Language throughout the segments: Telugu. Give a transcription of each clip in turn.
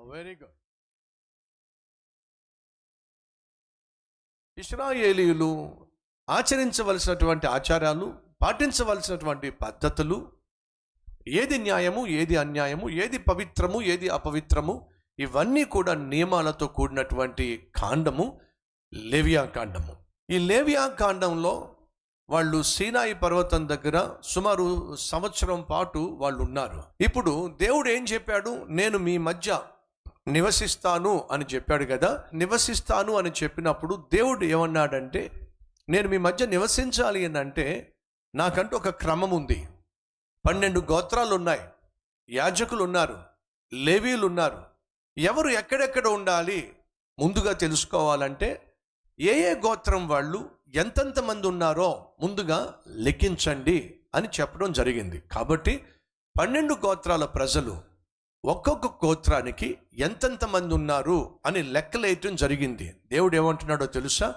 Very good. ఇశ్రాయేలీయులు ఆచరించవలసినటువంటి ఆచారాలు, పాటించవలసినటువంటి పద్ధతులు, ఏది న్యాయము, ఏది అన్యాయము, ఏది పవిత్రము, ఏది అపవిత్రము, ఇవన్నీ కూడా నియమాలతో కూడినటువంటి కాండము లేవియా కాండము. ఈ లేవియా కాండంలో వాళ్ళు సీనాయి పర్వతం దగ్గర సుమారు సంవత్సరం పాటు వాళ్ళు ఉన్నారు. ఇప్పుడు దేవుడు ఏం చెప్పాడు? నేను మీ మధ్య నివసిస్తాను అని చెప్పాడు కదా. నివసిస్తాను అని చెప్పినప్పుడు దేవుడు ఏమన్నాడంటే, నేను మీ మధ్య నివసించాలి అని అంటే నాకంటూ ఒక క్రమం ఉంది. 12 గోత్రాలు ఉన్నాయి, యాజకులు ఉన్నారు, లేవీలు ఉన్నారు. ఎవరు ఎక్కడెక్కడ ఉండాలి ముందుగా తెలుసుకోవాలంటే ఏ ఏ గోత్రం వాళ్ళు ఎంతెంత మంది ఉన్నారో ముందుగా లెక్కించండి అని చెప్పడం జరిగింది. కాబట్టి 12 గోత్రాల ప్రజలు ఒక్కొక్క గోత్రానికి ఎంతెంత మంది ఉన్నారు అని లెక్కలేయటం జరిగింది. దేవుడు ఏమంటున్నాడో తెలుసా?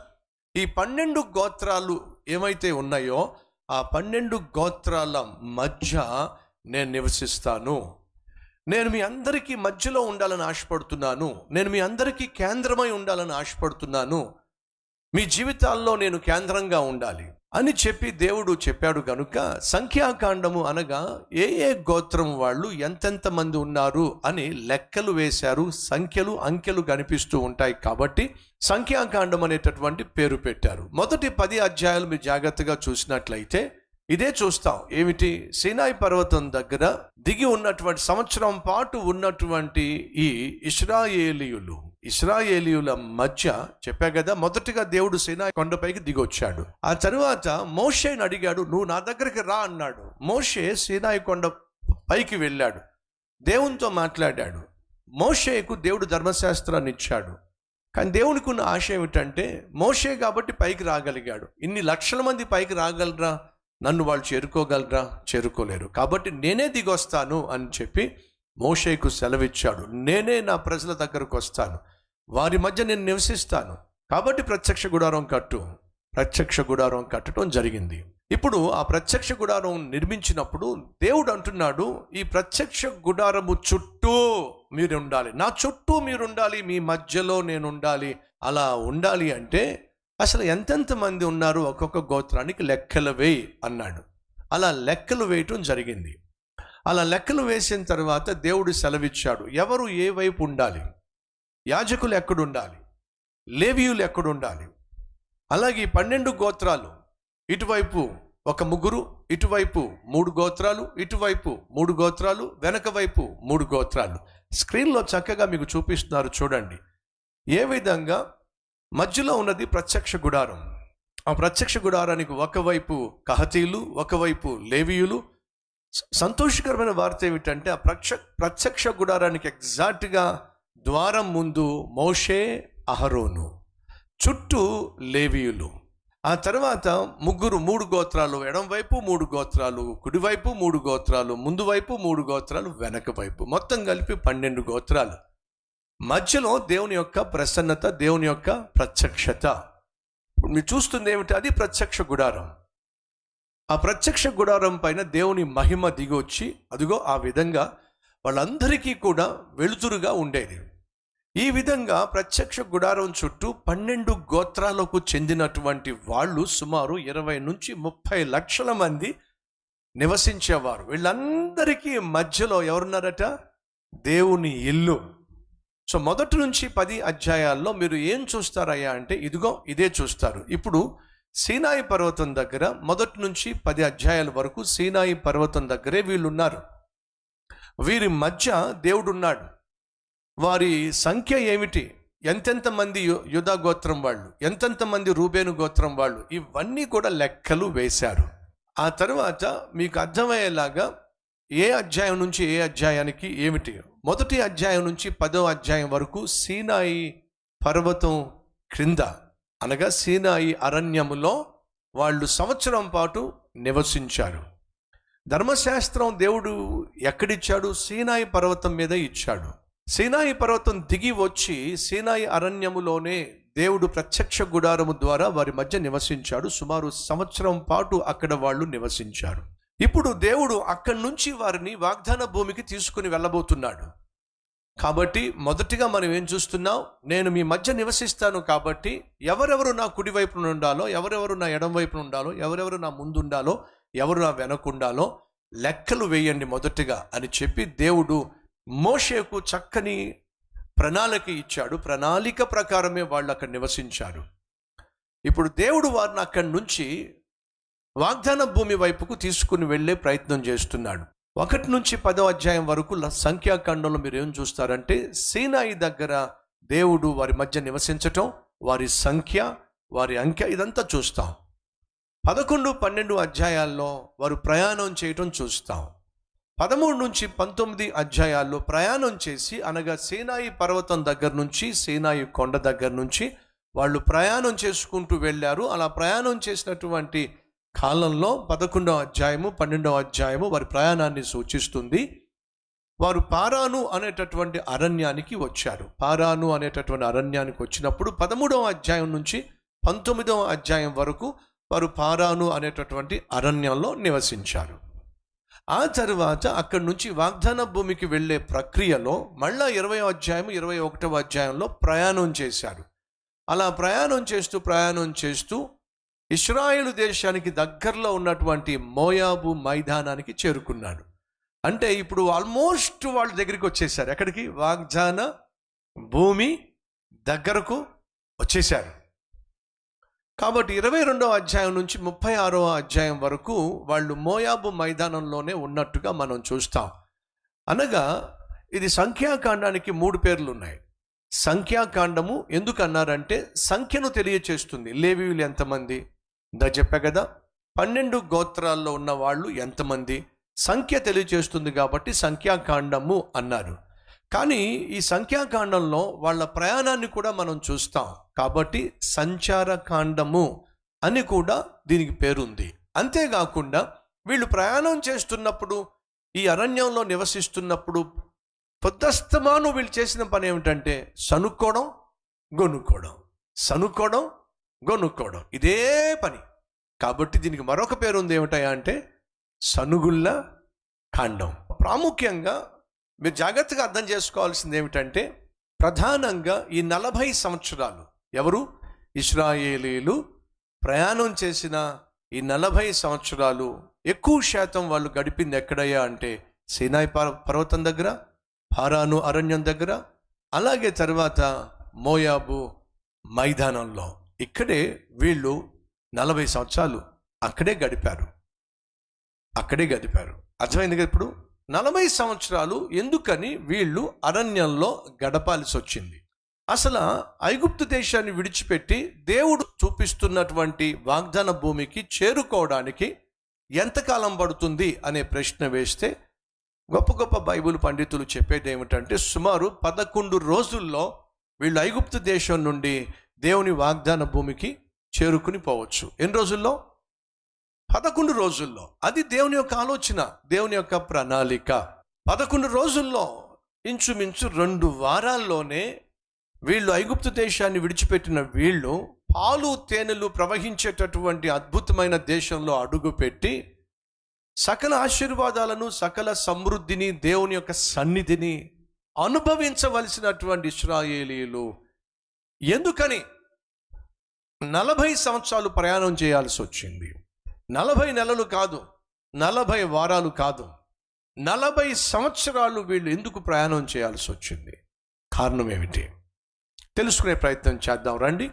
ఈ 12 గోత్రాలు ఏమైతే ఉన్నాయో ఆ 12 గోత్రాల మధ్య నేను నివసిస్తాను. నేను మీ అందరికీ మధ్యలో ఉండాలని ఆశపడుతున్నాను. నేను మీ అందరికీ కేంద్రమై ఉండాలని ఆశపడుతున్నాను. మీ జీవితాల్లో నేను కేంద్రంగా ఉండాలి అని చెప్పి దేవుడు చెప్పాడు. కనుక సంఖ్యాకాండము అనగా ఏ ఏ గోత్రం వాళ్ళు ఎంతెంత మంది ఉన్నారు అని లెక్కలు వేశారు. సంఖ్యలు, అంకెలు కనిపిస్తూ ఉంటాయి కాబట్టి సంఖ్యాకాండం అనేటటువంటి పేరు పెట్టారు. మొదటి 10 అధ్యాయాలు మీరు జాగ్రత్తగా చూసినట్లయితే ఇదే చూస్తాం. ఏమిటి? సీనాయి పర్వతం దగ్గర దిగి ఉన్నటువంటి సంవత్సరం పాటు ఉన్నటువంటి ఈ ఇశ్రాయేలీయుల మధ్య చెప్పా కదా, మొదటిగా దేవుడు సీనాయి కొండపైకి దిగి వచ్చాడు. ఆ తరువాత మోషేని అడిగాడు, నువ్వు నా దగ్గరికి రా అన్నాడు. మోషే సీనాయి కొండ పైకి వెళ్ళాడు, దేవునితో మాట్లాడాడు. మోషేకు దేవుడు ధర్మశాస్త్రాన్ని ఇచ్చాడు. కానీ దేవునికి ఉన్న ఆశ ఏమిటంటే, మోషే కాబట్టి పైకి రాగలిగాడు. ఇన్ని లక్షల మంది పైకి రాగలరా? నన్ను వాళ్ళు చేరుకోగలరా? చేరుకోలేరు. కాబట్టి నేనే దిగొస్తాను అని చెప్పి మోషేకు సెలవిచ్చాడు. నేనే నా ప్రజల దగ్గరకు వస్తాను, వారి మధ్య నేను నివసిస్తాను. కాబట్టి ప్రత్యక్ష గుడారం కట్టడం జరిగింది. ఇప్పుడు ఆ ప్రత్యక్ష గుడారం నిర్మించినప్పుడు దేవుడు అంటున్నాడు, ఈ ప్రత్యక్ష గుడారము చుట్టూ మీరు ఉండాలి, నా చుట్టూ మీరు ఉండాలి, మీ మధ్యలో నేను ఉండాలి. అలా ఉండాలి అంటే అసలు ఎంతెంత మంది ఉన్నారు ఒక్కొక్క గోత్రానికి లెక్కలు వేయి అన్నాడు. అలా లెక్కలు వేయటం జరిగింది. అలా లెక్కలు వేసిన తర్వాత దేవుడు సెలవిచ్చాడు, ఎవరు ఏ వైపు ఉండాలి, యాజకులు ఎక్కడుండాలి, లేవీయులు ఎక్కడుండాలి. అలాగే 12 గోత్రాలు, ఇటువైపు ఒక ముగ్గురు, ఇటువైపు 3 గోత్రాలు, ఇటువైపు 3 గోత్రాలు, వెనక వైపు 3 గోత్రాలు. స్క్రీన్లో చక్కగా మీకు చూపిస్తున్నారు చూడండి. ఏ విధంగా మధ్యలో ఉన్నది ప్రత్యక్ష గుడారం. ఆ ప్రత్యక్ష గుడారానికి ఒకవైపు కహతీలు, ఒకవైపు లేవీయులు. సంతోషకరమైన వార్త ఏమిటంటే ఆ ప్రత్యక్ష గుడారానికి ఎగ్జాక్ట్గా ద్వారం ముందు మోషే, అహరోను, చుట్టూ లేవీయులు. ఆ తర్వాత 3 గోత్రాలు, ఎడం వైపు 3 గోత్రాలు, కుడివైపు 3 గోత్రాలు, ముందు వైపు 3 గోత్రాలు, వెనక వైపు, మొత్తం కలిపి 12 గోత్రాలు. మధ్యలో దేవుని యొక్క ప్రసన్నత, దేవుని యొక్క ప్రత్యక్షత. ఇప్పుడు మీరు చూస్తుంది ఏమిటి? అది ప్రత్యక్ష గుడారం. ఆ ప్రత్యక్ష గుడారం పైన దేవుని మహిమ దిగి వచ్చి అదిగో ఆ విధంగా వాళ్ళందరికీ కూడా వెలుతురుగా ఉండేది. ఈ విధంగా ప్రత్యక్ష గుడారం చుట్టూ 12 గోత్రాలకు చెందినటువంటి వాళ్ళు సుమారు 20 నుంచి 30 లక్షల మంది నివసించేవారు. వీళ్ళందరికీ మధ్యలో ఎవరున్నారట? దేవుని ఇల్లు. సో మొదటి నుంచి 10 అధ్యాయాల్లో మీరు ఏం చూస్తారయ్యా అంటే ఇదిగో ఇదే చూస్తారు. ఇప్పుడు సీనాయి పర్వతం దగ్గర మొదటి నుంచి 10 అధ్యాయాల వరకు సీనాయి పర్వతం దగ్గరే వీళ్ళు ఉన్నారు. వీరి మధ్య దేవుడు ఉన్నాడు. వారి సంఖ్య ఏమిటి, ఎంతెంత మంది యూదా గోత్రం వాళ్ళు, ఎంతెంత మంది రూబేను గోత్రం వాళ్ళు, ఇవన్నీ కూడా లెక్కలు వేశారు. ఆ తర్వాత మీకు అర్థమయ్యేలాగా ఏ అధ్యాయం నుంచి ఏ అధ్యాయానికి ఏమిటి, మొదటి అధ్యాయం నుంచి 10వ అధ్యాయం వరకు సీనాయి పర్వతం క్రింద అనగా సీనాయి అరణ్యములో వాళ్ళు సంవత్సరం పాటు నివసించారు. ధర్మశాస్త్రం దేవుడు ఎక్కడిచ్చాడు? సీనాయి పర్వతం మీద ఇచ్చాడు. సీనాయి పర్వతం దిగి వచ్చి సీనాయి అరణ్యములోనే దేవుడు ప్రత్యక్ష గుడారము ద్వారా వారి మధ్య నివసించాడు. సుమారు సంవత్సరం పాటు అక్కడ వాళ్ళు నివసించారు. ఇప్పుడు దేవుడు అక్కడి నుంచి వారిని వాగ్దాన భూమికి తీసుకుని వెళ్ళబోతున్నాడు. కాబట్టి మొదటిగా మనం ఏం చూస్తున్నాం, నేను మీ మధ్య నివసిస్తాను కాబట్టి ఎవరెవరు నా కుడి వైపున ఉండాలో, ఎవరెవరు నా ఎడం వైపున ఉండాలో, ఎవరెవరు నా ముందు ఉండాలో, ఎవరు నా వెనక ఉండాలో లెక్కలు వేయండి మొదటిగా అని చెప్పి దేవుడు మోషేకు చక్కని ప్రణాళిక ఇచ్చాడు. ప్రణాళిక ప్రకారమే వాళ్ళు అక్కడ నివసించారు. ఇప్పుడు దేవుడు వారిని అక్కడి నుంచి వాగ్దాన భూమి వైపుకు తీసుకుని వెళ్ళే ప్రయత్నం చేస్తున్నాడు. 1 నుంచి 10వ అధ్యాయం వరకు సంఖ్యాకాండంలో మీరు ఏం చూస్తారంటే, సీనాయి దగ్గర దేవుడు వారి మధ్య నివసించటం, వారి సంఖ్య, వారి అంకె ఇదంతా చూస్తాం. 11, 12 అధ్యాయాల్లో వారు ప్రయాణం చేయటం చూస్తాం. 13 నుంచి 19 అధ్యాయాల్లో ప్రయాణం చేసి, అనగా సీనాయి పర్వతం దగ్గర నుంచి, సీనాయి కొండ దగ్గర నుంచి వాళ్ళు ప్రయాణం చేసుకుంటూ వెళ్ళారు. అలా ప్రయాణం చేసినటువంటి కాలంలో 11వ అధ్యాయము 12వ అధ్యాయము వారి ప్రయాణాన్ని సూచిస్తుంది. వారు పారాను అనేటటువంటి అరణ్యానికి వచ్చారు. పారాను అనేటటువంటి అరణ్యానికి వచ్చినప్పుడు 13వ అధ్యాయం నుంచి 19వ అధ్యాయం వరకు వారు పారాను అనేటటువంటి అరణ్యంలో నివసించారు. ఆ తర్వాత అక్కడి నుంచి వాగ్దాన భూమికి వెళ్ళే ప్రక్రియలో మళ్ళా 20వ అధ్యాయం 21వ అధ్యాయంలో ప్రయాణం చేశారు. అలా ప్రయాణం చేస్తూ ఇశ్రాయేలు దేశానికి దగ్గరలో ఉన్నటువంటి మోయాబు మైదానానికి చేరుకున్నాడు. అంటే ఇప్పుడు ఆల్మోస్ట్ వాళ్ళ దగ్గరికి వచ్చేసారు. ఎక్కడికి? వాగ్దాన భూమి దగ్గరకు వచ్చేసారు. కాబట్టి 22వ అధ్యాయం నుంచి 36వ అధ్యాయం వరకు వాళ్ళు మోయాబు మైదానంలోనే ఉన్నట్టుగా మనం చూస్తాం. అనగా ఇది సంఖ్యాకాండానికి 3 పేర్లు ఉన్నాయి. సంఖ్యాకాండము ఎందుకు అన్నారంటే సంఖ్యను తెలియచేస్తుంది. లేవీయులు ఎంతమంది చెప్పా కదా, 12 గోత్రాల్లో ఉన్న వాళ్ళు ఎంతమంది, సంఖ్య తెలియచేస్తుంది కాబట్టి సంఖ్యాకాండము అన్నారు. కానీ ఈ సంఖ్యాకాండంలో వాళ్ళ ప్రయాణాన్ని కూడా మనం చూస్తాం కాబట్టి సంచారకాండము అని కూడా దీనికి పేరుంది. అంతేకాకుండా వీళ్ళు ప్రయాణం చేస్తున్నప్పుడు, ఈ అరణ్యంలో నివసిస్తున్నప్పుడు పొద్దస్తమాను వీళ్ళు చేసిన పని ఏమిటంటే సనుక్కోవడం, గొనుక్కోవడం, ఇదే పని. కాబట్టి దీనికి మరొక పేరు ఉంది. ఏమిటయా అంటే సనుగుళ్ళ కాండం. ప్రాముఖ్యంగా మీరు జాగ్రత్తగా అర్థం చేసుకోవాల్సింది ఏమిటంటే, ప్రధానంగా ఈ 40 సంవత్సరాలు ఎవరు? ఇశ్రాయేలీలు ప్రయాణం చేసిన ఈ 40 సంవత్సరాలు ఎక్కువ శాతం వాళ్ళు గడిపింది ఎక్కడయ్యా అంటే సీనాయి పర్వతం దగ్గర, పారాను అరణ్యం దగ్గర, అలాగే తర్వాత మోయాబు మైదానంలో. ఇక్కడే వీళ్ళు 40 సంవత్సరాలు అక్కడే గడిపారు. అర్థమైంది కదా? ఇప్పుడు 40 సంవత్సరాలు ఎందుకని వీళ్ళు అరణ్యంలో గడపాల్సి వచ్చింది? అసలు ఐగుప్తు దేశాన్ని విడిచిపెట్టి దేవుడు చూపిస్తున్నటువంటి వాగ్దాన భూమికి చేరుకోవడానికి ఎంతకాలం పడుతుంది అనే ప్రశ్న వేస్తే గొప్ప బైబిల్ పండితులు చెప్పేది ఏమిటంటే, సుమారు 11 రోజుల్లో వీళ్ళు ఐగుప్తు దేశం నుండి దేవుని వాగ్దాన భూమికి చేరుకుని పోవచ్చు. ఎన్ని రోజుల్లో? 11 రోజుల్లో. అది దేవుని యొక్క ఆలోచన, దేవుని యొక్క ప్రణాళిక. 11 రోజుల్లో, ఇంచుమించు 2 వారాల్లోనే వీళ్ళు ఐగుప్తు దేశాన్ని విడిచిపెట్టిన వీళ్ళు పాలు తేనెలు ప్రవహించేటటువంటి అద్భుతమైన దేశంలో అడుగుపెట్టి సకల ఆశీర్వాదాలను, సకల సమృద్ధిని, దేవుని యొక్క సన్నిధిని అనుభవించవలసినటువంటి ఇశ్రాయేలీలు ఎందుకని 40 సంవత్సరాలు ప్రయాణం చేయాల్సి వచ్చింది? 40 నెలలు కాదు, 40 వారాలు కాదు, 40 సంవత్సరాలు వీళ్ళు ఎందుకు ప్రయాణం చేయాల్సి వచ్చింది? కారణం ఏమిటి తెలుసుకునే ప్రయత్నం చేద్దాం రండి.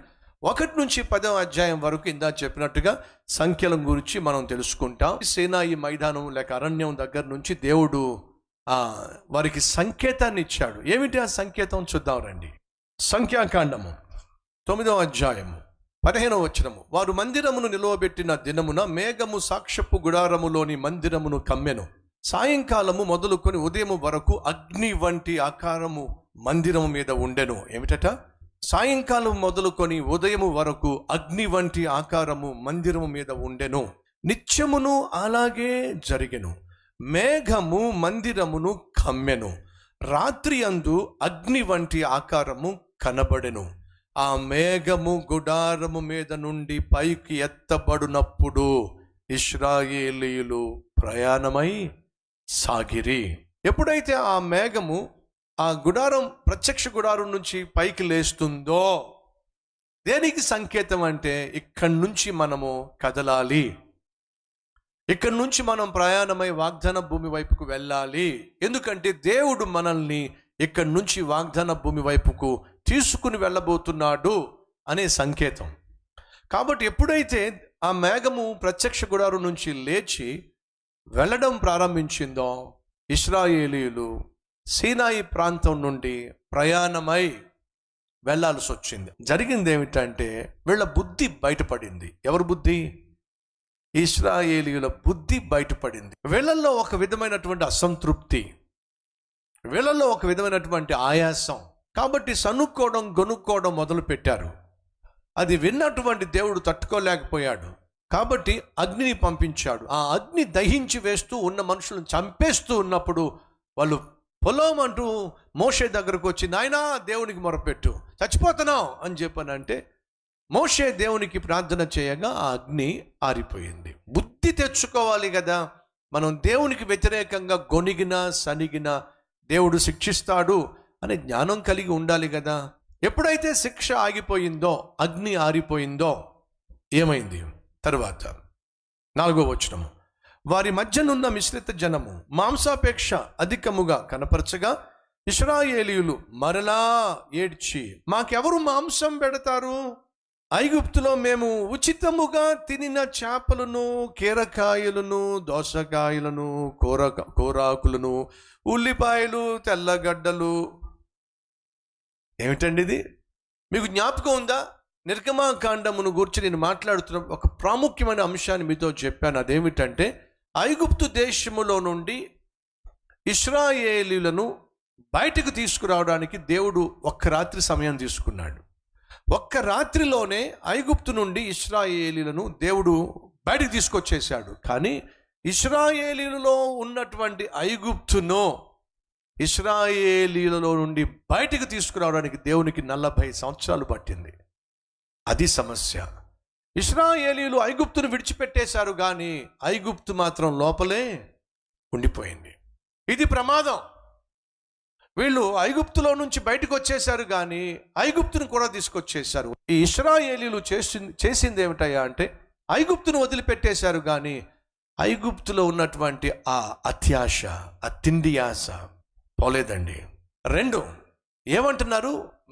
1 నుంచి 10వ అధ్యాయం వరకు ఇందా చెప్పినట్టుగా సంఖ్యల గురించి మనం తెలుసుకుంటాం. సీనాయి మైదానం లేక అరణ్యం దగ్గర నుంచి దేవుడు వారికి సంకేతాన్ని ఇచ్చాడు. ఏమిటి ఆ సంకేతం చూద్దాం రండి. సంఖ్యాకాండము 9వ అధ్యాయము 15వ వచనము. వారు మందిరమును నిలువబెట్టిన దినమున మేఘము సాక్ష్యపు గుడారములోని మందిరమును కమ్మెను. సాయంకాలము మొదలుకొని ఉదయము వరకు అగ్ని వంటి ఆకారము మందిరము మీద ఉండెను. ఏమిటట? సాయంకాలం మొదలుకొని ఉదయము వరకు అగ్ని వంటి ఆకారము మందిరము మీద ఉండెను. నిత్యమును అలాగే జరిగెను. మేఘము మందిరమును కమ్మెను. రాత్రి అందు అగ్ని వంటి ఆకారము కనబడెను. ఆ మేఘము గుడారము మీద నుండి పైకి ఎత్తబడినప్పుడు ఇశ్రాయేలీయులు ప్రయాణమై సాగిరి. ఎప్పుడైతే ఆ మేఘము ఆ గుడారం ప్రత్యక్ష గుడారం నుంచి పైకి లేస్తుందో దేనికి సంకేతం అంటే ఇక్కడి నుంచి మనము కదలాలి, ఇక్కడి నుంచి మనం ప్రయాణమై వాగ్దాన భూమి వైపుకు వెళ్ళాలి. ఎందుకంటే దేవుడు మనల్ని ఇక్కడి నుంచి వాగ్దాన భూమి వైపుకు తీసుకుని వెళ్ళబోతున్నాడు అనే సంకేతం. కాబట్టి ఎప్పుడైతే ఆ మేఘము ప్రత్యక్ష గుడారం నుంచి లేచి వెళ్ళడం ప్రారంభించిందో ఇశ్రాయేలీయులు సీనాయి ప్రాంతం నుండి ప్రయాణమై వెళ్ళాల్సి వచ్చింది. జరిగింది ఏమిటంటే వీళ్ళ బుద్ధి బయటపడింది. ఎవరి బుద్ధి? ఇశ్రాయేలీయుల బుద్ధి బయటపడింది. వీళ్ళల్లో ఒక విధమైనటువంటి అసంతృప్తి, వీళ్ళల్లో ఒక విధమైనటువంటి ఆయాసం. కాబట్టి సనుక్కోవడం గొనుక్కోవడం మొదలు పెట్టారు. అది విన్నటువంటి దేవుడు తట్టుకోలేకపోయాడు. కాబట్టి అగ్నిని పంపించాడు. ఆ అగ్ని దహించి వేస్తూ ఉన్న మనుషులను చంపేస్తూ ఉన్నప్పుడు వాళ్ళు పొలం అంటూ మోషే దగ్గరకు వచ్చి, నాయనా దేవునికి మొరపెట్టు, చచ్చిపోతున్నావు అని చెప్పానంటే మోషే దేవునికి ప్రార్థన చేయగా ఆ అగ్ని ఆరిపోయింది. బుద్ధి తెచ్చుకోవాలి కదా. మనం దేవునికి వ్యతిరేకంగా గొనిగినా సనిగినా దేవుడు శిక్షిస్తాడు అనే జ్ఞానం కలిగి ఉండాలి కదా. ఎప్పుడైతే శిక్ష ఆగిపోయిందో, అగ్ని ఆరిపోయిందో ఏమైంది? తరువాత 4వ వచనము, వారి మధ్యనున్న మిశ్రిత జనము మాంసాపేక్ష అధికముగా కనపరచగా ఇశ్రాయేలీయులు మరలా ఏడ్చి, మాకెవరు మాంసం పెడతారు? ఐగుప్తులో మేము ఉచితముగా తినిన చేపలను, కీరకాయలను, దోసకాయలను, కూరాకులను, ఉల్లిపాయలు, తెల్లగడ్డలు. ఏమిటండి ఇది? మీకు జ్ఞాపకం ఉందా? నిర్గమాకాండమును గురించి నేను మాట్లాడుతున్న ఒక ప్రాముఖ్యమైన అంశాన్ని మీతో చెప్పాను. అదేమిటంటే ఐగుప్తు దేశములో నుండి ఇశ్రాయేలీయులను బయటకు తీసుకురావడానికి దేవుడు ఒక్క రాత్రి సమయం తీసుకున్నాడు. ఒక్క రాత్రిలోనే ఐగుప్తు నుండి ఇశ్రాయేలీయులను దేవుడు బయటకు తీసుకొచ్చేశాడు. కానీ ఇశ్రాయేలీయులలో ఉన్నటువంటి ఐగుప్తును ఇశ్రాయేలీయులలో నుండి బయటకు తీసుకురావడానికి దేవునికి 40 సంవత్సరాలు పట్టింది. అది సమస్య. ఇశ్రాయేలీయులు ఐగుప్తును విడిచిపెట్టేశారు, కానీ ఐగుప్తు మాత్రం లోపలే ఉండిపోయింది. ఇది ప్రమాదం. వీళ్ళు ఐగుప్తులో నుంచి బయటకు వచ్చేసారు, కానీ ఐగుప్తును కూడా తీసుకొచ్చేశారు. ఈ ఇశ్రాయేలీయులు చేసింది ఏమిటయ్యా అంటే ఐగుప్తును వదిలిపెట్టేశారు, కానీ ఐగుప్తులో ఉన్నటువంటి ఆ అత్యాశ, ఆ తిండి ఆశ పోలేదండి. 2 ఏమంటున్నారు?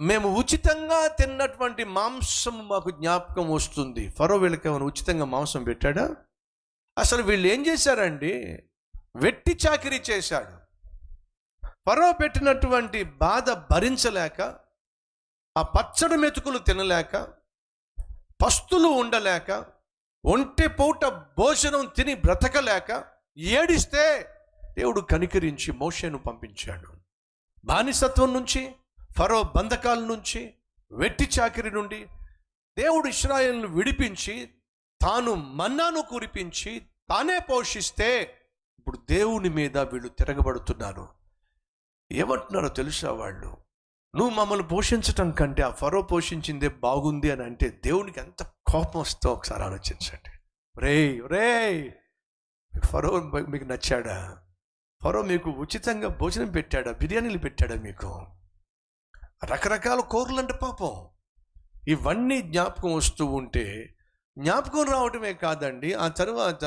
మేము ఉచితంగా తిన్నటువంటి మాంసం మాకు జ్ఞాపకం వస్తుంది. ఫరో వీళ్ళకి ఏమైనా ఉచితంగా మాంసం పెట్టాడా? అసలు వీళ్ళు ఏం చేశారండి? వెట్టి చాకిరీ చేశాడు. ఫరో పెట్టినటువంటి బాధ భరించలేక, ఆ పచ్చడి మెతుకులు తినలేక, పస్తులు ఉండలేక, ఒంటి పూట భోజనం తిని బ్రతకలేక ఏడిస్తే దేవుడు కనికరించి మోషేను పంపించాడు. బానిసత్వం నుంచి, ఫరో బంధకాల నుంచి, వెట్టి చాకిరి నుండి దేవుడు ఇశ్రాయేలును విడిపించి తాను మన్నాను కురిపించి తానే పోషిస్తే ఇప్పుడు దేవుని మీద వీళ్ళు తిరగబడుతున్నారు. ఏమంటున్నారో తెలుసా వాళ్ళు? నువ్వు మమ్మల్ని పోషించటం కంటే ఆ ఫరో పోషించిందే బాగుంది అని అంటే దేవునికి ఎంత కోపం వస్తుందో ఒకసారి ఆలోచించండి. రేయ్ ఫరో మీకు నచ్చాడా? ఫరో మీకు ఉచితంగా భోజనం పెట్టాడా? బిర్యానీలు పెట్టాడా? మీకు రకరకాల కూరలు అంటే పాపం ఇవన్నీ జ్ఞాపకం వస్తూ ఉంటే జ్ఞాపకం రావటమే కాదండి, ఆ తర్వాత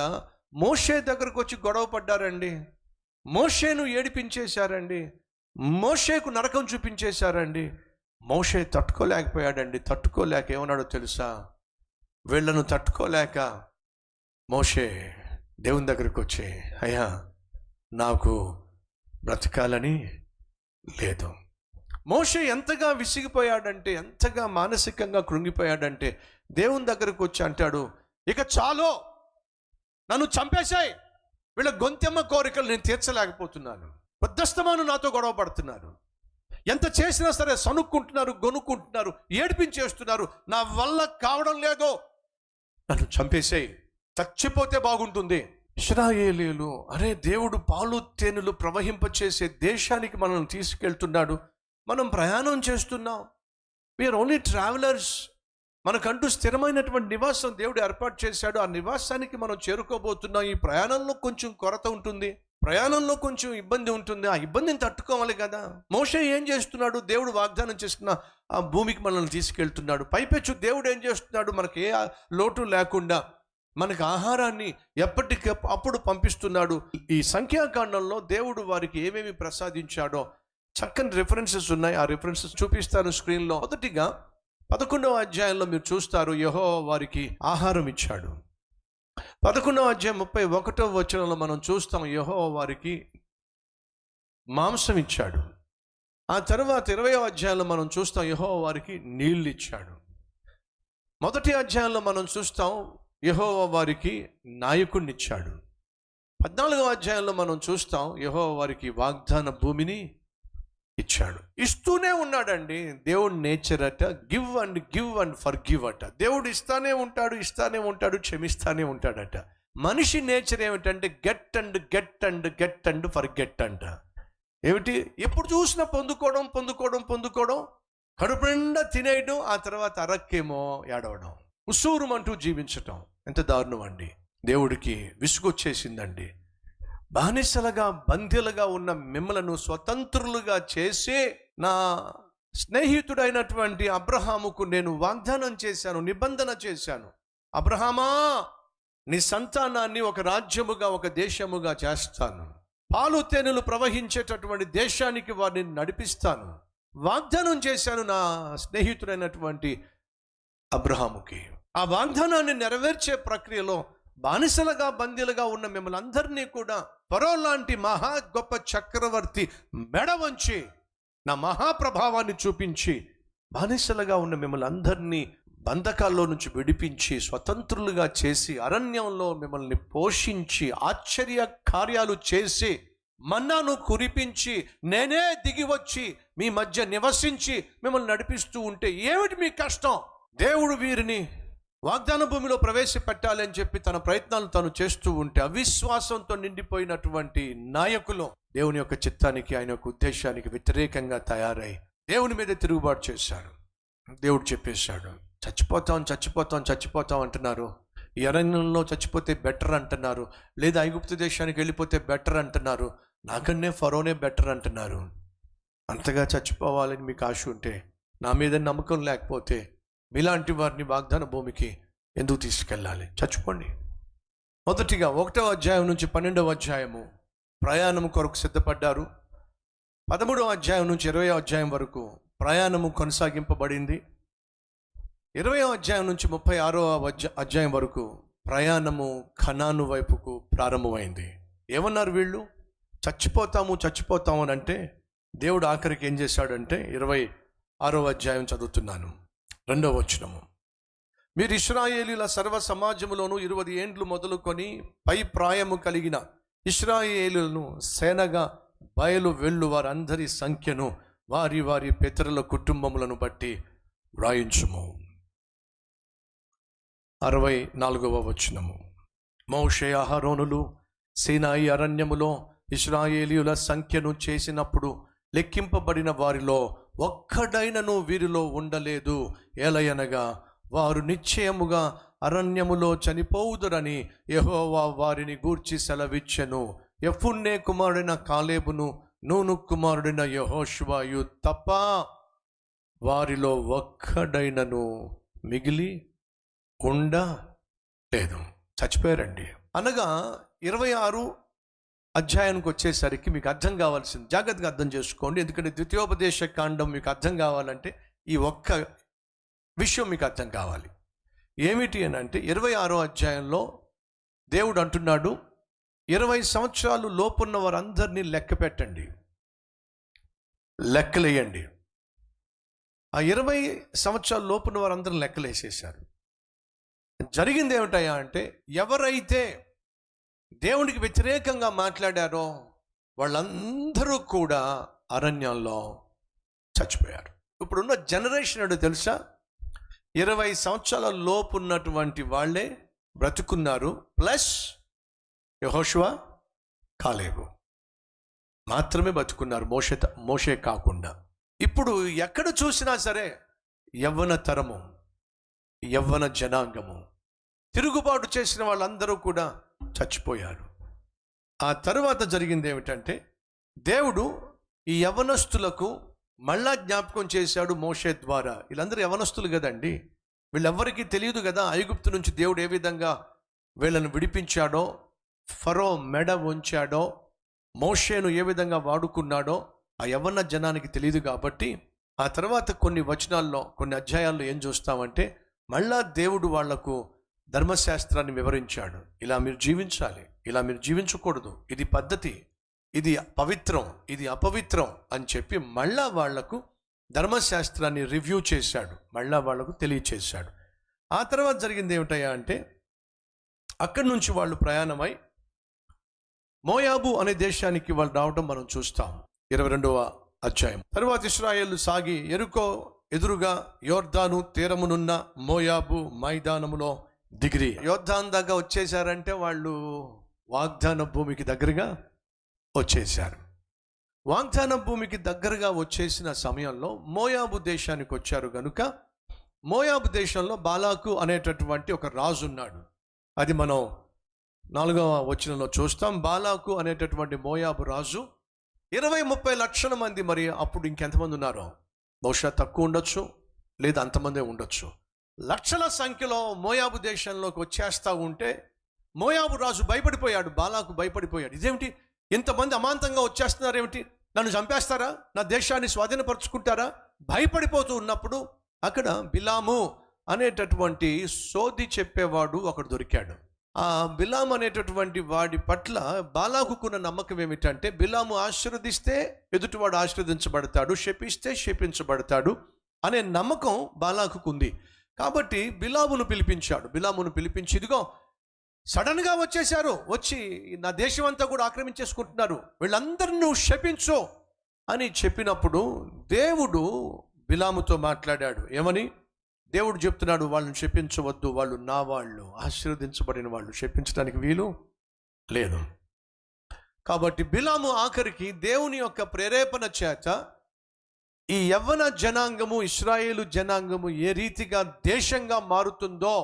మోషే దగ్గరకు వచ్చి గొడవ పడ్డారండి. మోషేను ఏడిపించేశారండి. మోషేకు నరకం చూపించేశారండి. మోషే తట్టుకోలేకపోయాడండి. తట్టుకోలేక ఏమన్నాడో తెలుసా? వీళ్ళను తట్టుకోలేక మోషే దేవుని దగ్గరకు వచ్చి, అయ్యా నాకు బ్రతకాలని లేదు. మోషే ఎంతగా విసిగిపోయాడంటే, ఎంతగా మానసికంగా కృంగిపోయాడంటే దేవుని దగ్గరకు వచ్చి అంటాడు, ఇక చాలు, నన్ను చంపేశాయి. వీళ్ళ గొంతెమ్మ కోరికలు నేను తీర్చలేకపోతున్నాను. పెద్దస్తమాను నాతో గొడవ పడుతున్నారు. ఎంత చేసినా సరే సనుక్కుంటున్నారు, గొనుక్కుంటున్నారు, ఏడిపించేస్తున్నారు. నా వల్ల కావడం లేదు, నన్ను చంపేసేయి, చచ్చిపోతే బాగుంటుంది. ఇశ్రాయేలీయులు, అరే దేవుడు పాలు తేనెలు ప్రవహింపచేసే దేశానికి మనల్ని తీసుకెళ్తున్నాడు, మనం ప్రయాణం చేస్తున్నాం, వీఆర్ ఓన్లీ ట్రావెలర్స్, మనకంటూ స్థిరమైనటువంటి నివాసం దేవుడు ఏర్పాటు చేశాడు, ఆ నివాసానికి మనం చేరుకోబోతున్నాం. ఈ ప్రయాణంలో కొంచెం కొరత ఉంటుంది, ప్రయాణంలో కొంచెం ఇబ్బంది ఉంటుంది, ఆ ఇబ్బందిని తట్టుకోవాలి కదా. మోషే ఏం చేస్తున్నాడు? దేవుడు వాగ్దానం చేస్తున్న ఆ భూమికి మనల్ని తీసుకెళ్తున్నాడు. పైపెచ్చు దేవుడు ఏం చేస్తున్నాడు? మనకి ఏ లోటు లేకుండా మనకు ఆహారాన్ని ఎప్పటికప్పుడు పంపిస్తున్నాడు. ఈ సంఖ్యాకాండంలో దేవుడు వారికి ఏమేమి ప్రసాదించాడో చక్కని రిఫరెన్సెస్ ఉన్నాయి. ఆ రిఫరెన్సెస్ చూపిస్తాను స్క్రీన్లో. మొదటిగా 11వ అధ్యాయంలో మీరు చూస్తారు, యెహోవా వారికి ఆహారం ఇచ్చాడు. 11వ అధ్యాయం 31వ వచనంలో మనం చూస్తాం, యెహోవా వారికి మాంసం ఇచ్చాడు. ఆ తర్వాత 20వ అధ్యాయంలో మనం చూస్తాం, యెహోవా వారికి నీళ్ళు ఇచ్చాడు. మొదటి అధ్యాయంలో మనం చూస్తాం, యెహోవా వారికి నాయకుడిని ఇచ్చాడు. 14వ అధ్యాయంలో మనం చూస్తాం, యెహోవా వారికి వాగ్దాన భూమిని ఇచ్చాడు. ఇస్తూనే ఉన్నాడండి. దేవుడి నేచర్ అట గివ్ అండ్ ఫర్గివ్ అట. దేవుడు ఇస్తానే ఉంటాడు, క్షమిస్తానే ఉంటాడట. మనిషి నేచర్ ఏమిటంటే గెట్ అండ్ ఫర్గెట్ అంట. ఏమిటి? ఎప్పుడు చూసినా పొందుకోవడం, కడుపు నిండా తినేయడం, ఆ తర్వాత అరక్కేమో ఏడవడం, ఉసూరుమంటూ జీవించటం. ఎంత దారుణం అండి. దేవుడికి విసుగొచ్చేసిందండి. బానిసలుగా బందీలుగా ఉన్న మిమ్మలను స్వతంత్రులుగా చేసి నా స్నేహితుడైనటువంటి అబ్రహాముకు నేను వాగ్దానం చేశాను, నిబంధన చేశాను. అబ్రహామా, నీ సంతానాన్ని ఒక రాజ్యముగా, ఒక దేశముగా చేస్తాను. పాలు తేనెలు ప్రవహించేటటువంటి దేశానికి వారిని నడిపిస్తాను. వాగ్దానం చేశాను నా స్నేహితుడైనటువంటి అబ్రహాముకి. ఆ వాగ్దానాన్ని నెరవేర్చే ప్రక్రియలో బానిసలుగా బందీలుగా ఉన్న మిమ్మల్ని అందరినీ కూడా ఫరో లాంటి మహా గొప్ప చక్రవర్తి మెడ వంచి నా మహాప్రభావాన్ని చూపించి బానిసలుగా ఉన్న మిమ్మల్ని అందరినీ బంధకాల్లో నుంచి విడిపించి స్వతంత్రులుగా చేసి అరణ్యంలో మిమ్మల్ని పోషించి ఆశ్చర్య కార్యాలు చేసి మన్నాను కురిపించి నేనే దిగి వచ్చి మీ మధ్య నివసించి మిమ్మల్ని నడిపిస్తూ ఉంటే ఏమిటి మీ కష్టం? దేవుడు వీరిని వాగ్దాన భూమిలో ప్రవేశపెట్టాలి అని చెప్పి తన ప్రయత్నాలు తను చేస్తూ ఉంటే అవిశ్వాసంతో నిండిపోయినటువంటి నాయకులు దేవుని యొక్క చిత్తానికి, ఆయన యొక్క ఉద్దేశానికి వ్యతిరేకంగా తయారై దేవుని మీద తిరుగుబాటు చేశారు. దేవుడు చెప్పేశాడు, చచ్చిపోతాం అంటున్నారు. ఈ అరణ్యంలో చచ్చిపోతే బెటర్ అంటున్నారు, లేదా ఐగుప్తు దేశానికి వెళ్ళిపోతే బెటర్ అంటున్నారు, నాకన్నే ఫరోనే బెటర్ అంటున్నారు. అంతగా చచ్చిపోవాలని మీకు ఆశ ఉంటే, నా మీద నమ్మకం లేకపోతే మీలాంటి వారిని వాగ్దాన భూమికి ఎందుకు తీసుకెళ్ళాలి? చచ్చిపోండి. మొదటిగా 1వ అధ్యాయం నుంచి 12వ అధ్యాయము ప్రయాణం కొరకు సిద్ధపడ్డారు. 13వ అధ్యాయం నుంచి 20వ అధ్యాయం వరకు ప్రయాణము కొనసాగింపబడింది. 20వ అధ్యాయం నుంచి 36వ అధ్యాయం వరకు ప్రయాణము కనాను వైపుకు ప్రారంభమైంది. ఏమన్నారు వీళ్ళు? చచ్చిపోతాము అని అంటే దేవుడు ఆఖరికి ఏం చేశాడంటే 26వ అధ్యాయం చదువుతున్నాను, 2వ వచనము. మీరు ఇశ్రాయేలీల సర్వ సమాజములోను 20 ఏండ్లు మొదలుకొని పై ప్రాయము కలిగిన ఇశ్రాయేలులను సేనగా బయలు వెళ్ళు వారందరి సంఖ్యను వారి వారి పితరుల కుటుంబములను బట్టి వ్రాయించుము. 64వ వచనము. మోషే అహరోనులు సీనాయి అరణ్యములో ఇశ్రాయేలీయుల సంఖ్యను చేసినప్పుడు లెక్కింపబడిన వారిలో ఒక్కడైనను వీరిలో ఉండలేదు. ఏలయనగా వారు నిశ్చయముగా అరణ్యములో చనిపోవుదురని యెహోవా వారిని గూర్చి సెలవిచ్చెను. యెఫున్నె కుమారుడైన కాలేబును నూను కుమారుడైన యెహోషువయు తప్ప వారిలో ఒక్కడైనను మిగిలి ఉండలేదు. చచ్చిపోయారండి. అనగా 26 అధ్యాయానికి వచ్చేసరికి మీకు అర్థం కావాల్సింది, జాగ్రత్తగా అర్థం చేసుకోండి. ఎందుకంటే ద్వితీయోపదేశ కాండం మీకు అర్థం కావాలంటే ఈ ఒక్క విషయం మీకు అర్థం కావాలి. ఏమిటి అని అంటే 26వ అధ్యాయంలో దేవుడు అంటున్నాడు, 20 సంవత్సరాలు లోపున్న వారందరినీ లెక్క పెట్టండి, లెక్కలేయండి. ఆ 20 సంవత్సరాల లోపున్న వారందరూ లెక్కలేసేశారు. జరిగింది ఏమిటయా అంటే, ఎవరైతే దేవునికి వ్యతిరేకంగా మాట్లాడారో వాళ్ళందరూ కూడా అరణ్యంలో చచ్చిపోయారు. ఇప్పుడున్న జనరేషన్ ఏంటో తెలుసా? 20 సంవత్సరాల లోపు ఉన్నటువంటి వాళ్ళే బ్రతుకున్నారు, ప్లస్ యెహోషువ కాలేబు మాత్రమే బతుకున్నారు, మోషే కాకుండా. ఇప్పుడు ఎక్కడ చూసినా సరే యవ్వన తరము, యవ్వన జనాంగము, తిరుగుబాటు చేసిన వాళ్ళందరూ కూడా చచ్చిపోయారు. ఆ తరువాత జరిగింది ఏమిటంటే, దేవుడు ఈ యవనస్తులకు మళ్ళా జ్ఞాపకం చేశాడు మోషే ద్వారా. వీళ్ళందరూ యవనస్తులు కదండి, వీళ్ళెవ్వరికీ తెలియదు కదా ఐగుప్తు నుంచి దేవుడు ఏ విధంగా వీళ్ళను విడిపించాడో, ఫరో మెడ వంచాడో, మోషేను ఏ విధంగా వాడుకున్నాడో ఆ యవ్వన జనానికి తెలియదు. కాబట్టి ఆ తర్వాత కొన్ని వచనాల్లో, కొన్ని అధ్యాయాల్లో ఏం చూస్తామంటే, మళ్ళా దేవుడు వాళ్లకు ధర్మశాస్త్రాన్ని వివరించాడు. ఇలా మీరు జీవించాలి, ఇలా మీరు జీవించకూడదు, ఇది పద్ధతి, ఇది పవిత్రం, ఇది అపవిత్రం అని చెప్పి మళ్ళా వాళ్లకు ధర్మశాస్త్రాన్ని రివ్యూ చేశాడు, మళ్ళా వాళ్లకు తెలియచేశాడు. ఆ తర్వాత జరిగింది ఏమిటయ్యా అంటే, అక్కడి నుంచి వాళ్ళు ప్రయాణమై మోయాబు అనే దేశానికి వాళ్ళు రావడం మనం చూస్తాం 22వ అధ్యాయం. తరువాత ఇశ్రాయేలు సాగి యెరికో ఎదురుగా యోర్దాను తీరమునున్న మోయాబు మైదానములో దిగిరి. యోర్దాను దాకా వచ్చేసారంటే వాళ్ళు వాగ్దాన భూమికి దగ్గరగా వచ్చేసారు. వాగ్దాన భూమికి దగ్గరగా వచ్చేసిన సమయంలో మోయాబు దేశానికి వచ్చారు గనుక, మోయాబు దేశంలో బాలాకు అనేటటువంటి ఒక రాజు ఉన్నాడు. అది మనం 4వ వచనంలో చూస్తాం. బాలాకు అనేటటువంటి మోయాబు రాజు 20-30 లక్షల మంది, మరి అప్పుడు ఇంకెంతమంది ఉన్నారో బహుశా తక్కువ ఉండొచ్చు, లేదా అంతమందే ఉండొచ్చు. లక్షల సంఖ్యలో మోయాబు దేశంలోకి వచ్చేస్తూ ఉంటే మోయాబు రాజు భయపడిపోయాడు, బాలాకు భయపడిపోయాడు. ఇదేమిటి, ఇంతమంది అమాంతంగా వచ్చేస్తున్నారు ఏమిటి, నన్ను చంపేస్తారా, నా దేశాన్ని స్వాధీనపరుచుకుంటారా, భయపడిపోతూ ఉన్నప్పుడు అక్కడ బిలాము అనేటటువంటి సోది చెప్పేవాడు ఒకడు దొరికాడు. ఆ బిలాము అనేటటువంటి వాడి పట్ల బాలాకుకున్న నమ్మకం ఏమిటంటే, బిలాము ఆశీర్వదిస్తే ఎదుటివాడు ఆశీర్వదించబడతాడు, శపిస్తే శపించబడతాడు అనే నమ్మకం బాలాకుకుంది. కాబట్టి బిలామును పిలిపించాడు. బిలామును పిలిపించి, ఇదిగో సడన్గా వచ్చేశారు, వచ్చి నా దేశం అంతా కూడా ఆక్రమించేసుకుంటున్నారు, వీళ్ళందరినీ నువ్వు శపించు అని చెప్పినప్పుడు దేవుడు బిలాముతో మాట్లాడాడు. ఏమని? దేవుడు చెప్తున్నాడు, వాళ్ళని శపించవద్దు, వాళ్ళు నా వాళ్ళు, ఆశీర్వదించబడిన వాళ్ళు, శపించడానికి వీలు లేదు. కాబట్టి బిలాము ఆఖరికి దేవుని యొక్క ప్రేరేపణ చేత ఈ యవ్వన జనాంగము, ఇశ్రాయేలు జనాంగము ఏ రీతిగా దేశంగా మారుతుందో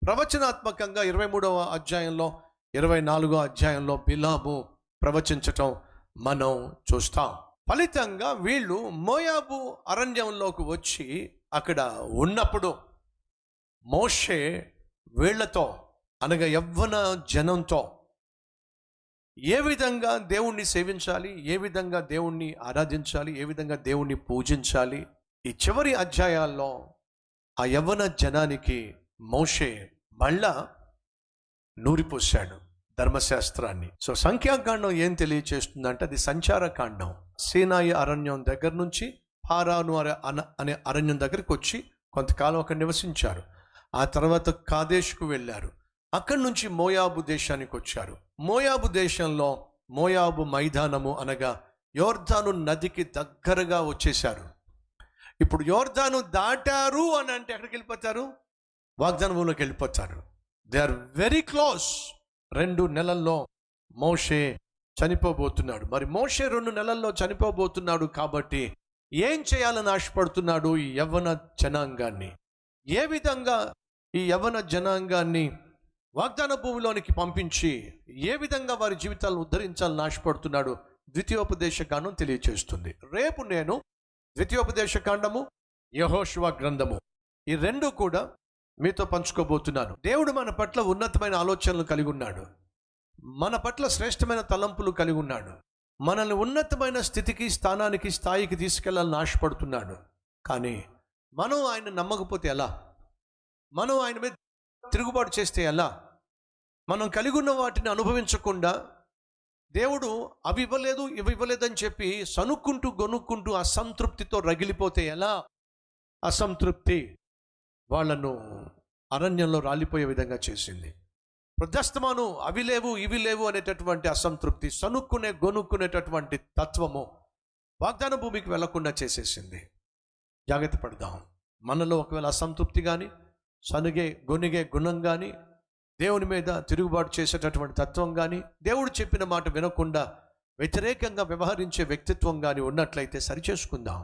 ప్రవచనాత్మకంగా 23వ అధ్యాయంలో 24వ అధ్యాయంలో బిలాము ప్రవచించటం మనం చూస్తాం. ఫలితంగా వీళ్ళు మోయాబు అరణ్యంలోకి వచ్చి అక్కడ ఉన్నప్పుడు మోషే వీళ్లతో, అనగా యవ్వన జనంతో ఏ విధంగా దేవుణ్ణి సేవించాలి, ఏ విధంగా దేవుణ్ణి ఆరాధించాలి, ఏ విధంగా దేవుణ్ణి పూజించాలి, ఈ చివరి అధ్యాయాల్లో ఆ యవ్వన జనానికి మోషే మళ్ళా నూరిపోశాడు ధర్మశాస్త్రాన్ని. సో సంఖ్యాకాండం ఏం తెలియచేస్తుందంటే, అది సంచారకాండం. సీనాయి అరణ్యం దగ్గర నుంచి పారాను అనే అరణ్యం దగ్గరికి వచ్చి కొంతకాలం అక్కడ నివసించారు. ఆ తర్వాత కాదేష్కు వెళ్ళారు. అక్కడి నుంచి మోయాబు దేశానికి వచ్చారు. మోయాబు దేశంలో మోయాబు మైదానము అనగా యోర్దాను నదికి దగ్గరగా వచ్చేశారు. ఇప్పుడు యోర్దాను దాటారు అని అంటే ఎక్కడికి వెళ్ళిపోతారు? వాగ్దాన భూమిలోకి వెళ్ళిపోతారు. They are very close. 2 నెలల్లో మోషే చనిపోబోతున్నాడు. మరి మోషే 2 నెలల్లో చనిపోబోతున్నాడు కాబట్టి ఏం చేయాలని ఆశపడుతున్నాడు ఈ యవ్వన జనాంగాన్ని? ఏ విధంగా ఈ యవ్వన జనాంగాన్ని వాగ్దాన భూమిలోనికి పంపించి ఏ విధంగా వారి జీవితాలను ఉద్ధరించాలని ఆశపడుతున్నాడు? ద్వితీయోపదేశ కాండం తెలియచేస్తుంది. రేపు నేను ద్వితీయోపదేశ కాండము, యెహోషువ గ్రంథము, ఈ 2 కూడా మీతో పంచుకోబోతున్నాను. దేవుడు మన పట్ల ఉన్నతమైన ఆలోచనలు కలిగి ఉన్నాడు, మన పట్ల శ్రేష్టమైన తలంపులు కలిగి ఉన్నాడు, మనల్ని ఉన్నతమైన స్థితికి, స్థానానికి, స్థాయికి తీసుకెళ్లాలని ఆశపడుతున్నాడు. కానీ మనం ఆయన నమ్మకపోతే ఎలా? మనం ఆయన మీద తిరుగుబాటు చేస్తే ఎలా? మనం కలిగి ఉన్న వాటిని అనుభవించకుండా దేవుడు అవి ఇవ్వలేదు, ఇవి ఇవ్వలేదని చెప్పి సనుక్కుంటూ గొనుక్కుంటూ అసంతృప్తితో రగిలిపోతే ఎలా? అసంతృప్తి వాళ్ళను అరణ్యంలో రాలిపోయే విధంగా చేసింది. ప్రదస్తమాను అవి లేవు, ఇవి లేవు అనేటటువంటి అసంతృప్తి, గొనుక్కునేటటువంటి తత్వము వాగ్దాన భూమికి వెళ్లకుండా చేసేసింది. జాగ్రత్త పడదాం. మనలో ఒకవేళ అసంతృప్తి కానీ, గొనిగే గుణం కానీ, దేవుని మీద తిరుగుబాటు చేసేటటువంటి తత్వం కానీ, దేవుడు చెప్పిన మాట వినకుండా వ్యతిరేకంగా వ్యవహరించే వ్యక్తిత్వం కానీ ఉన్నట్లయితే సరిచేసుకుందాం.